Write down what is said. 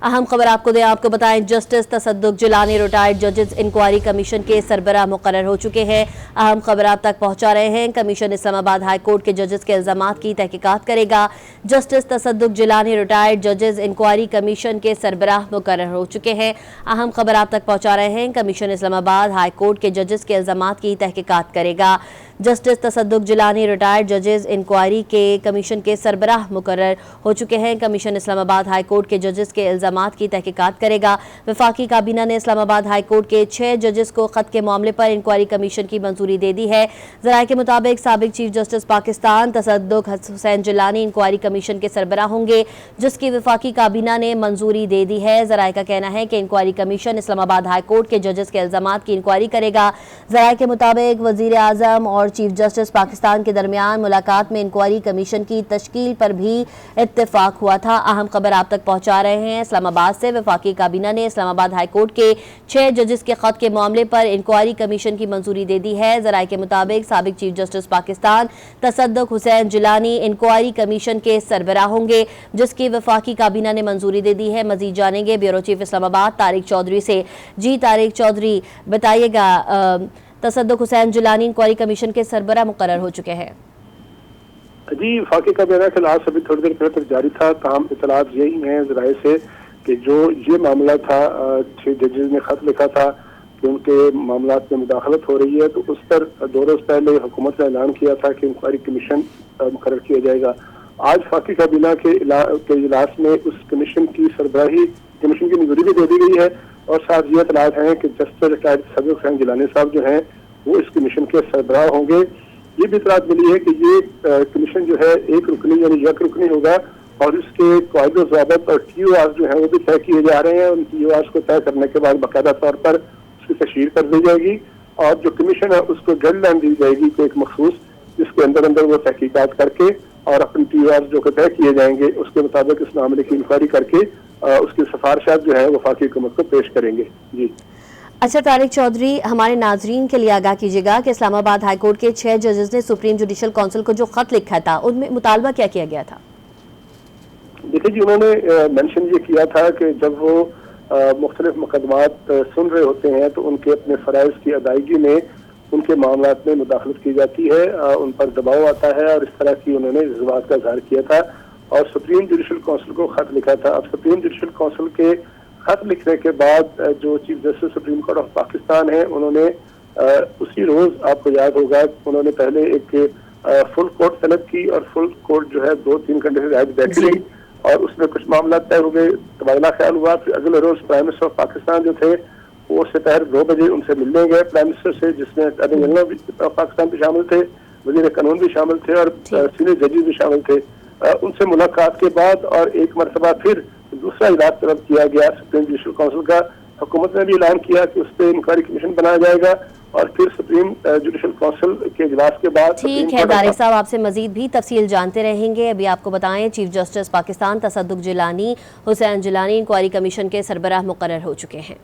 अहम खबर आपको दें, आपको बताएं जस्टिस तसद्दुक जिलानी रिटायर्ड जजेस इंक्वायरी कमीशन के सरबराह मुकर्रर हो चुके हैं। अहम खबर आप तक पहुंचा रहे हैं। कमीशन इस्लामाबाद हाई कोर्ट के जजेस के इल्जामात की तहकीकात करेगा। जस्टिस तसद्दुक जिलानी रिटायर्ड जजेस इंक्वायरी कमीशन के सरबराह मुकर्रर हो चुके हैं। अहम खबर आप तक पहुंचा रहे हैं। कमीशन इस्लामाबाद हाई कोर्ट के जजेस के इल्जामात की तहकीकात करेगा। जस्टिस तसद्दुक जिलानी रिटायर्ड जजेस इंक्वायरी के कमीशन के सरबराह मुकर्रर हो चुके हैं। कमीशन इस्लामाबाद हाई कोर्ट के जजेस के इल्जामात की तहकीकात करेगा। वफाकी काबीना ने इस्लामाबाद हाई कोर्ट के 6 जजेस को खत के मामले पर इंक्वायरी कमीशन की मंजूरी दे दी है। जराये के मुताबिक साबिक chief justice Pakistan Tassaduq Hussain Jillani inquiry commission के सरबराह होंगे, जिसकी वफाकी काबीना ने मंजूरी दे दी है। जराये का कहना है कि inquiry commission Islamabad high court के जजेस के इल्जामात की इंक्वायरी करेगा। जराये के मुताबिक वजीर आजम और चीफ जस्टिस पाकिस्तान के दरमियान मुलाकात में इंक्वायरी कमीशन की तश्कील पर भी इत्तेफाक हुआ था। अहम खबर आप तक पहुंचा रहे हैं। इस्लामाबाद से वफाकी काबीना ने इस्लामाबाद हाई कोर्ट के 6 जजेस के खत के मामले पर इंक्वायरी कमीशन की मंजूरी दे दी है। जराये के मुताबिक साबिक chief justice Pakistan Tassaduq Hussain Jillani inquiry commission के सरबराह होंगे, जिसकी वफाकी काबीना ने मंजूरी दे दी है। मजीद जानेंगे ब्यूरो चीफ इस्लामाबाद तारिक चौधरी से। जी तारिक चौधरी, बताइएगा तसद्दुक हुसैन जिलानी इंक्वायरी कमीशन के सरबराह मुकर्रर हो चुके हैं। जी, फाके का बयान खिलाफ अभी थोड़ी देर पहले तक जारी था। तमाम इतलात यही हैं जराये से कि जो ये मामला था, 6 जजेस ने खत लिखा था कि उनके मामलात में मुदाखलत हो रही है, तो उस पर 2 रोज पहले हुकूमत ने ऐलान किया था कि इंक्वायरी कमीशन मुकर्रर किया जाएगा। आज फाकी काबीना के इजलास में उस कमीशन की सरबराही कमीशन की मंजूरी भी दे दी गई है और साथ ये इतलात हैं कि जस्टिस रिटायर्ड तसद्दुक हुसैन जिलानी साहब जो हैं वो इस कमीशन के सरबराह होंगे। ये भी इतलात मिली है कि ये कमीशन जो है एक रुकनी यानी यक रुकनी होगा और इसके कायदे ज़ाबित और TORs जो है वो भी तय किए जा रहे हैं। उन TORs को तय करने के बाद बाकायदा तौर पर उसकी तशहीर कर दी जाएगी और जो कमीशन है उसको गाइडलाइन दी जाएगी कि एक मखसूस जिसके अंदर अंदर वो तहकीकात करके और अपने TORs जो तय किए जाएंगे उसके मुताबिक इस मामले की इंक्वायरी करके उसकी सिफारिशात जो है वफाकी हुकूमत को पेश करेंगे। जी अच्छा तारिक चौधरी, हमारे नाजरीन के लिए आगाह कीजिएगा कि इस्लामाबाद हाई कोर्ट के 6 जजेस ने सुप्रीम जुडिशल काउंसिल को जो खत लिखा था उनमें मुतालबा क्या किया गया था? देखिए जी, उन्होंने मेंशन ये किया था कि जब वो मुख्तलिफ मुकदमात सुन रहे होते हैं तो उनके अपने फ़राइज़ की अदायगी में उनके मामलात में मुदाखलत की जाती है, उन पर दबाव आता है और इस तरह की उन्होंने इस बात का इज़हार किया था और सुप्रीम जुडिशल काउंसिल को खत लिखा था। अब सुप्रीम जुडिशल काउंसिल के खत लिखने के बाद जो chief justice supreme court of Pakistan है उन्होंने उसी रोज, आपको याद होगा, उन्होंने पहले एक फुल कोर्ट तलब की और फुल कोर्ट जो है 2-3 घंटे से ज्यादा बैठ गई और उसमें कुछ मामला तय हो गए, तबादला ख्याल हुआ। फिर अगले रोज प्राइम मिनिस्टर ऑफ पाकिस्तान जो थे वो दोपहर 2 बजे उनसे मिलने गए प्राइम मिनिस्टर से, जिसमें अटॉर्नी जनरल ऑफ पाकिस्तान भी शामिल थे, वजीर कानून भी शामिल थे और सीनियर जजेस भी शामिल थे। उनसे मुलाकात के बाद और एक मरतबा फिर दूसरा इजलास तलब किया गया सुप्रीम जुडिशल काउंसिल का। हुकूमत ने भी ऐलान किया कि उस पर इंक्वायरी कमीशन बनाया जाएगा और फिर सुप्रीम जुडिशल काउंसिल के इजलास के बाद ठीक है तारिक साहब, आपसे मजीद भी तफसील जानते रहेंगे। अभी आपको बताएं chief justice Pakistan Tassaduq Jillani Hussain Jillani inquiry commission के सरबराह मुकर्रर हो चुके हैं।